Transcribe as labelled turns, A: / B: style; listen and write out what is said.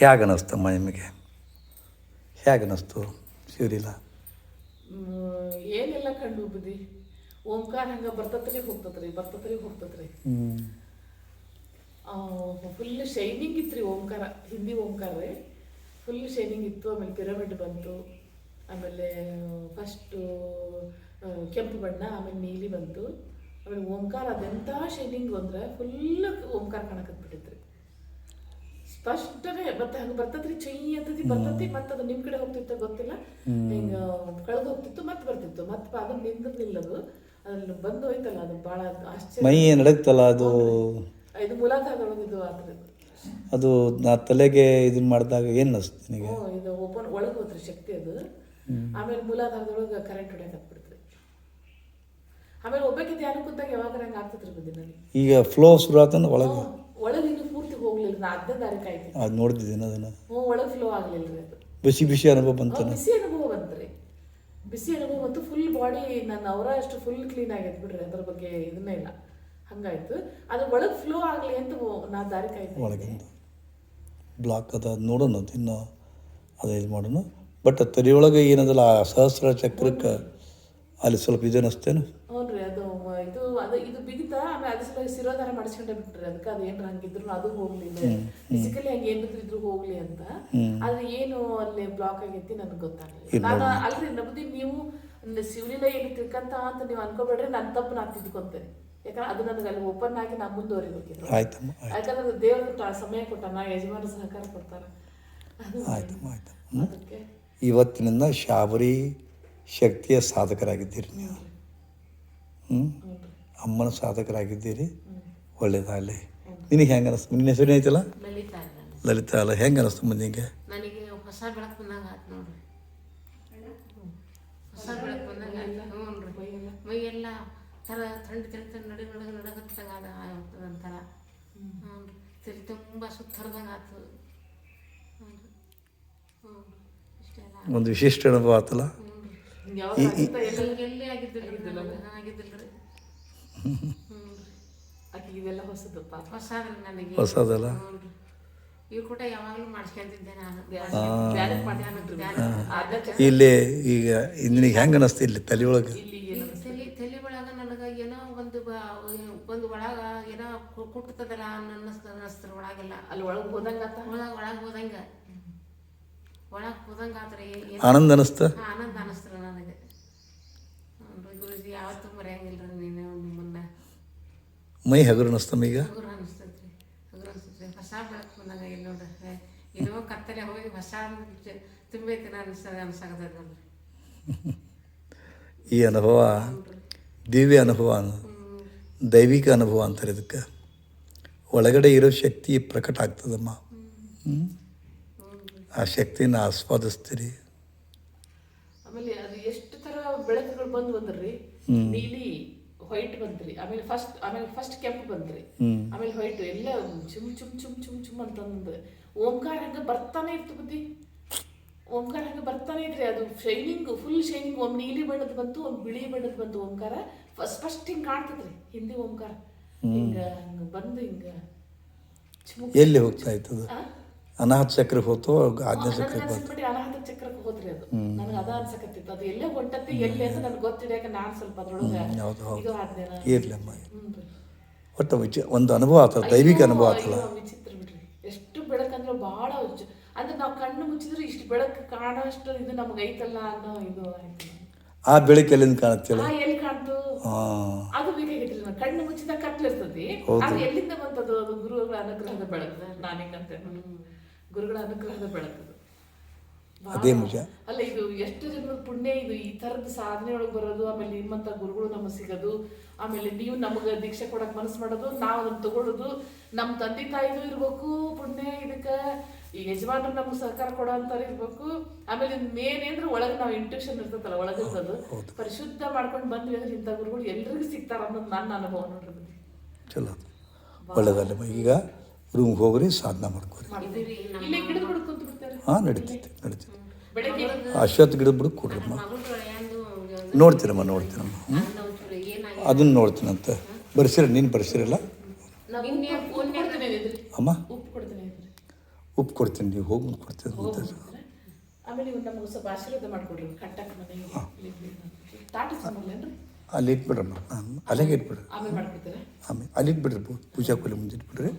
A: ಹೇಗೆ ಅನ್ನಿಸ್ತಮ್ಮ ನಿಮಗೆ? ಹೇಗೆ ಅನ್ನಿಸ್ತು ಶಿವಲೀಲ?
B: ಏನೆಲ್ಲ ಕಂಡು ಬುದ್ಧಿ ಓಂಕಾರ ಹಂಗೆ ಬರ್ತತ್ರಿ ಹೋಗ್ತತ್ರಿ ಫುಲ್ ಶೈನಿಂಗ್ ಇತ್ತು ರೀ ಓಂಕಾರ. ಹಿಂದಿ ಓಂಕಾರ ರೀ, ಫುಲ್ ಶೈನಿಂಗ್ ಇತ್ತು. ಆಮೇಲೆ ಪಿರಮಿಡ್ ಬಂತು, ಆಮೇಲೆ ಫಸ್ಟು ಕೆಂಪು ಬಣ್ಣ, ಆಮೇಲೆ ನೀಲಿ ಬಂತು, ಆಮೇಲೆ ಓಂಕಾರ ಅದೆಂಥ ಶೈನಿಂಗ್ ಅಂದ್ರೆ ಫುಲ್ ಓಂಕಾರ ಕಾಣಕತ್ಬಿಟ್ಟಿತ್ರಿ ಸ್ಪಷ್ಟನೇ. ಮತ್ತೆ ಹಂಗೆ ಬರ್ತದ್ರಿ, ಚೈ ಅಂತತಿ ಬರ್ತತಿ, ಮತ್ತೆ ಅದು ನಿಮ್ಮ ಕಡೆ ಹೋಗ್ತಿತ್ತು ಗೊತ್ತಿಲ್ಲ, ಹಿಂಗೆ ಕಳೆದು ಹೋಗ್ತಿತ್ತು, ಮತ್ತೆ ಬರ್ತಿತ್ತು, ಮತ್ತೆ ಅದನ್ನ ನಿಲ್ಲದು ಅದ್ರಲ್ಲಿ ಬಂದು ಹೋಯ್ತಲ್ಲ, ಅದು ಭಾಳ ಆಶ್ಚರ್ಯ.
A: ಮೈ ನಡಕ್ತಲ್ಲ ಅದು,
B: ಇದು ಮೂಲಾಧಾರದೊಳಗೆ ಇದು ಆಗ್ತದೆ.
A: ಅದು ನಾ ತಲೆಗೆ ಇದನ್ನ ಮಾಡಿದಾಗ ಏನು ಅನಿಸ್ತು ನಿನಗೆ?
B: ಇದು ಓಪನ್ ಒಳಗೆ ಹೋದ್ರಿ ಶಕ್ತಿ ಅದು. ಆಮೇಲೆ ಮೂಲಾಧಾರದೊಳಗೆ ಕರೆಂಟ್ ಹೊಡೆಯಕ್ಕೆ ಹತ್ಬಿಡ್ತ್ರಿ. ಆಮೇಲೆ ಒಬ್ಬಕ್ಕೆ ಧ್ಯಾನ ಕುಂತಾಗ ಯಾವಾಗ ಹಂಗೆ ಆಗ್ತದ್ರಿ ಬುದ್ಧಿ ನನಗೆ.
A: ಈಗ ಫ್ಲೋ ಶುರು ಆತಂದ್ರೆ ಒಳಗೆ
B: ಇನ್ನು ಪೂರ್ತಿ ಹೋಗ್ಲಿಲ್ಲ, ನಾ ಅರ್ಧ ದಾರಿ ಕಾಯ್ತೀನಿ.
A: ಅದು ನೋಡ್ತಿದ್ದೀನಿ ಅದನ್ನು.
B: ಒಳಗೆ ಫ್ಲೋ ಆಗಲಿಲ್ಲ ರೀ ಅದು.
A: ಬಿಸಿ ಅನುಭವ ಬಂತು.
B: ಬಿಸಿ ಅನುಭವ ಬಂತ್ರಿ, ಬಿಸಿ ಅನುಭವ ಬಂತು. ಫುಲ್ ಬಾಡಿ ನನ್ನ ಅವರ ಅಷ್ಟು ಫುಲ್ ಕ್ಲೀನ್ ಆಗೈತೆ ಬಿಡ್ರಿ, ಅದ್ರ ಬಗ್ಗೆ ಇದನ್ನೇ ಇಲ್ಲ, ಹಂಗಾಯ್ತು. ಅದು ಒಳಗೆ ಫ್ಲೋ ಆಗಲಿ ಅಂತ ನಾ ದಾರಿ ಕಾಯ್ತೀನಿ.
A: ಒಳಗಿಂದ ಬ್ಲಾಕ್ ಅದ ನೋಡೋಣ, ಇನ್ನು ಅದು ಇದು ಮಾಡೋಣ. ಬಟ್ ತಲೆಯೊಳಗೆ ಏನದಲ್ಲ ಆ ಸಹಸ್ರ ಚಕ್ರಕ್ಕೆ ಅಲ್ಲಿ ಸ್ವಲ್ಪ ಇದು ಅನ್ನಿಸ್ತೇನು?
B: ಹ್ಞೂ ರೀ, ಇದು ಬಿಗಿತ. ಆಮೇಲೆ ಅದ್ರ ಸಲ ಶಿರೋಧಾರ ಮಾಡಿಸ್ಕೊಂಡೆ ಬಿಟ್ರಿ, ಅದಕ್ಕೆ ಅದು ಏನಾರ ಹಂಗಿದ್ರು ಅದು ಹೋಗ್ಲಿ, ಫಿಸಿಕಲಿ ಹಂಗೆ ಏನಿದ್ರು ಹೋಗ್ಲಿ ಅಂತ. ಆದ್ರೆ ಏನು ಅಲ್ಲಿ ಬ್ಲಾಕ್ ಆಗೈತಿ ನನಗೆ ಗೊತ್ತಾಗಲಿಲ್ಲ. ನಾನು ಅಲ್ರಿ ನಮ್ದು ನೀವು ಶಿವಲೀಲ ಏನು ತಿಳ್ಕಂತ ಅಂತ ನೀವು ಅನ್ಕೋಬೇಡ್ರಿ, ನನ್ನ ತಪ್ಪು ನಾನು ತಿದ್ಕೊಂತೇನೆ. ಯಾಕಂದ್ರೆ ಅದು ನನಗೆ ಅಲ್ಲಿ ಓಪನ್ ಆಗಿ ನಾ ಮುಂದುವರಿಬೇಕಿತ್ತು. ಯಾಕಂದ್ರೆ ದೇವ್ರ ಸಮಯ ಕೊಟ್ಟಾನ, ಯಜಮಾನ ಸಹಕಾರ ಕೊಡ್ತಾರ. ಅದಕ್ಕೆ
A: ಇವತ್ತಿನಿಂದ ಶಾಬರಿ ಶಕ್ತಿಯ ಸಾಧಕರಾಗಿದ್ದೀರಿ ನೀವು. ಅಮ್ಮನ ಸಾಧಕರಾಗಿದ್ದೀರಿ, ಒಳ್ಳೇದಾಗಲಿ. ನಿನಗೆ ಹೆಂಗೆ ಅನಿಸ್ತು? ನಿನ್ನ ಹೆಸರು ಐತಲ್ಲ ಲಲಿತಾ ಅಲ್ಲ, ಹೆಂಗೆ ಅನಿಸ್ತು ನಿನಗೆ?
C: ನನಗೆ ಹೊಸ ಬೆಳಕು ಬಂದಂಗೆ ಆಯ್ತು ನೋಡ್ರಿ, ಹೊಸ ಬೆಳಕು ಬಂದಂಗೆ ಆಯ್ತು. ಹ್ಞೂ ರೀ, ಮೈಯೆಲ್ಲ ಥರ ಥಂಡಿ ನಡಗತ್ತಂಗೆ ಆಗ್ತದೆ ಒಂಥರ. ಹ್ಞೂ ರೀ, ತಲೆ ತುಂಬ ಸುತ್ತ ಹರಿದಂಗೆ ಆಗ್ತದೆ. ಇಷ್ಟೆಲ್ಲ
A: ಒಂದು ವಿಶಿಷ್ಟ ಅನುಭವ ಆತಲ್ಲ.
C: ಎಲ್ಲಿ ಆಗಿದ್ದಿಲ್ಲ ಆಗಿದ್ದಿಲ್ಲ
B: ಇದೆಲ್ಲ ಹೊಸದಪ್ಪ,
C: ಹೊಸದ್ರಿ ನನಗೆ,
A: ಹೊಸದಲ್ಲ.
C: ಇವು ಕೂಡ ಯಾವಾಗಲೂ ಮಾಡಿಸ್ಕೊಂತಿದ್ದೆ ನಾನು.
A: ಇಲ್ಲಿ ಈಗ ನಿನಗೆ ಹೆಂಗೆ ಅನ್ನಿಸ್ತು ಇಲ್ಲಿ ತಲೆಯೊಳಗೆ?
C: ತಲೆ ಒಳಗೆ ನನಗೆ ಏನೋ ಒಂದು ಒಳಗೆ ಏನೋ ಕುಟ್ಟತದಲ್ಲ ಅನ್ನಿಸ್ತದ ಒಳಗೆಲ್ಲ. ಅಲ್ಲಿ ಒಳಗೆ ಹೋದಂಗೆ ಆತ್ರಿ.
A: ಆನಂದ ಅನ್ನಿಸ್ತ?
C: ಆನಂದ ಅನ್ನಿಸ್ತಾರೆ ನನಗೆ. ಗುರುಜಿ ಯಾವತ್ತೂ ಮರೆಯಂಗಿಲ್ಲ ರೀ, ನೀನು ನಿಮ್ಮನ್ನ.
A: ಮೈ ಹಗುರು ಅನ್ನಿಸ್ತಮ್ಮ ಈಗ?
C: ಹಗುರು ಅನಿಸ್ತೈತ್ರಿ. ಹೊಸ ಬೆಳಕು ಬಂದಾಗ ಇಲ್ಲಿ ನೋಡ್ರಿ, ಏನೋ ಕತ್ತಲೆ ಹೋಗಿ ಹೊಸ ತುಂಬೈತಿ ಅನ್ಸಾಕತ್ತೈತೆ ನೋಡ್ರಿ.
A: ಈ ಅನುಭವ ದಿವ್ಯ ಅನುಭವ, ದೈವಿಕ ಅನುಭವ ಅಂತಾರೆ ಇದಕ್ಕೆ. ಒಳಗಡೆ ಇರೋ ಶಕ್ತಿ ಪ್ರಕಟ ಆಗ್ತದಮ್ಮ. ಆ ಶಕ್ತಿನ ಆಸ್ವಾದಿಸ್ತೀರಿ.
B: ಆಮೇಲೆ ಅದು ಎಷ್ಟು ತರ ಬೆಳಕುಗಳು ಬಂದ್ರಿ. ನೀಲಿ ವೈಟ್ ಬಂತ್ರಿ, ಆಮೇಲೆ ಫಸ್ಟ್ ಕೆಂಪು ಬಂತ್ರಿ, ಆಮೇಲೆ ವೈಟ್ ಎಲ್ಲ ಚುಮ್ ಚುಮ್ ಚುಮ್ ಚುಮ್ ಚುಮ್ ಅಂತಂದ್ರೆ ಓಂಕಾರ ಹಂಗ ಬರ್ತಾನೆ ಇತ್ತು ಬುದ್ಧಿ. ಓಂಕಾರ ಹಂಗ ಬರ್ತಾನೆ ಇದ್ರಿ, ಅದು ಶೈನಿಂಗ್, ಫುಲ್ ಶೈನಿಂಗ್. ಒಂದು ನೀಲಿ ಬಣ್ಣದ ಬಂತು, ಒಂದು ಬಿಳಿ ಬಣ್ಣದ ಬಂತು ಓಂಕಾರ. ಫಸ್ಟ್ ಹಿಂಗ್ ಕಾಣ್ತದ್ರಿ ಹಿಂದಿ ಓಂಕಾರ, ಹಿಂಗ ಹಂಗ ಬಂದು ಹಿಂಗ
A: ಎಲ್ಲಿ ಹೋಗ್ತಾ ಇತ್ತು? ಅನಾಹತ ಚಕ್ರಕ್ಕೆ ಹೋತು, ಆಜ್ಞಾ ಚಕ್ರಕ್ಕೆ ಬಂತು.
B: ಅನಾಹತ ಚಕ್ರಕ್ಕೆ ಹೋದ್ರಿ ಅದು. ನನಗೆ ಅದ ಅನ್ಸಕತ್ತಿತ್ತು, ಅದು ಎಲ್ಲೇ ಹೊಂಟತಿ ಎಲ್ಲಿ ಅಂತ ನನಗೆ ಗೊತ್ತಿದೆ. ಯಾಕಂದ್ರೆ ನಾನು ಸ್ವಲ್ಪ ಅದ್ರೊಳಗೆ ಇದು ಆದ್ನೇನ
A: ಇರ್ಲಮ್ಮ. ಒಟ್ಟು ಒಂದು ಅನುಭವ ಆತಲ್ಲ, ದೈವಿಕ ಅನುಭವ ಆತಲ್ಲ.
B: ವಿಚಿತ್ರ ಬಿಡ್ರಿ, ಎಷ್ಟು ಬೆಳಕಂದ್ರೆ ಬಹಳ ಅಂದ್ರೆ ನಾವು ಕಣ್ಣು ಮುಚ್ಚಿದ್ರೆ ಇಷ್ಟು ಬೆಳಕು ಕಾಣೋಷ್ಟು ಇದು ನಮ್ಗೆ ಐತಲ್ಲ ಅನ್ನೋ ಇದು ಆಯ್ತು.
A: ಆ ಬೆಳಕು ಎಲ್ಲಿಂದ ಕಾಣುತ್ತಿಲ್ಲ?
B: ಎಲ್ಲಿ ಕಾಣ್ತು ಅದು ಬೇಕಾಗಿದ್ರಿ. ನಾನು ಕಣ್ಣು ಮುಚ್ಚಿದಾಗ ಕತ್ಲಿರ್ತತಿ, ಅದು ಎಲ್ಲಿಂದ ಬಂತದು? ಅದು ಗುರುಗಳ ಅನುಗ್ರಹದ ಬೆಳಕು. ನಾನು ಹಿಂಗಂತೆ ಗುರುಗಳ ಅನುಗ್ರಹದ ಬೆಳಕು.
A: ಅದೇ ನಿಜ
B: ಅಲ್ಲ, ಇದು ಎಷ್ಟು ಜನ್ಮದ ಪುಣ್ಯ ಇದು, ಈ ತರದ ಸಾಧನೆ ಒಳಗೆ ಬರೋದು. ಆಮೇಲೆ ನಿಮ್ಮಂತ ಗುರುಗಳು ನಮಗೆ ಸಿಗೋದು, ಆಮೇಲೆ ನೀವು ನಮಗೆ ದೀಕ್ಷೆ ಕೊಡಕ್ ಮನಸ್ಸು ಮಾಡೋದು, ನಾವು ಅದನ್ನ ತಗೊಳ್ಳೋದು. ನಮ್ಮ ತಂದೆ ತಾಯಿದು ಇರ್ಬೇಕು ಪುಣ್ಯ ಇದಕ್ಕೆ, ಈ ಯಜಮಾನ್ರು ನಮ್ಗೆ ಸಹಕಾರ ಕೊಡೋ ಅಂತಾರೆ ಇರ್ಬೇಕು. ಆಮೇಲೆ ಮೇನ್ ಅಂದ್ರೆ ಒಳಗೆ ನಾವು ಇಂಟ್ಯೂಷನ್ ಇರ್ತದಲ್ಲ, ಒಳಗಿರ್ತದು ಪರಿಶುದ್ಧ ಮಾಡ್ಕೊಂಡು ಬಂದ್ವಿ ಅಂದ್ರೆ ಇಂಥ ಗುರುಗಳು ಎಲ್ರಿಗೂ ಸಿಗ್ತಾರ ಅನ್ನೋದು ನನ್ನ ಅನುಭವ ನೋಡ್ರಿ.
A: ಚಲೋ, ಒಳ್ಳೆದಲ್ಲ. ಈಗ ರೂಮ್ಗೆ ಹೋಗ್ರಿ, ಸಾಧನ ಮಾಡ್ಕೊರಿ.
B: ಇಲ್ಲಿ ಗಿಡದ ಬುಡಕ್ ಕುಂತು ಬಿಡ್ತಾರೆ.
A: ಹಾಂ, ನಡೀತೈತಿ.
B: ಬೆಳಗ್ಗೆ
A: ಅಶ್ವತ್ಥ ಗಿಡದ ಬುಡಕ್ ಕೊಡ್ರಮ್ಮ. ನೋಡ್ತೀನಮ್ಮ. ಅದನ್ನು ನೋಡ್ತೀನಂತ. ಬರ್ಸಿರ ನೀನು ಬರ್ಸಿರಲ್ಲ
B: ಉಪ್ಪು ಕೊಡ್ತೀನಿ
A: ಅಮ್ಮ?
B: ಉಪ್ಪು ಕೊಡ್ತೀನಿ.
A: ಉಪ್ಪು ಕೊಡ್ತೀನಿ, ನೀವು ಹೋಗಿ ಮುಂದೆ ಕೊಡ್ತೀನಿ ಅಂತ.
B: ಹೋಗ್ಬಿಡ್ತೀರಾ? ಆಮೇಲೆ ಇವ್ರು ನಮಗೆ ಸ್ವಲ್ಪ ಆಶೀರ್ವಾದ ಮಾಡ್ಕೊಡ್ರಿ ಕಟ್ಟಕ್ಕೆ ಮನೆಗೆ ತಾಟಿ ಸಂಬಲ್ಲೇನ್ರಿ
A: ಅಲ್ಲಿ ಇಟ್ಬಿಡ್ರಮ್ಮ, ನಾನು ಅಲ್ಲಿಗೆ ಇಟ್ಬಿಡ್ರಿ.
B: ಆಮೇಲೆ ಮಾಡ್ಕೊಡ್ತೀರಾ?
A: ಆಮೇಲೆ ಅಲ್ಲಿ ಇಟ್ಬಿಡ್ರಿ, ಪೂಜಾ ಕೊಲಿ ಮುಂದೆ ಇಟ್ಬಿಡ್ರಿ.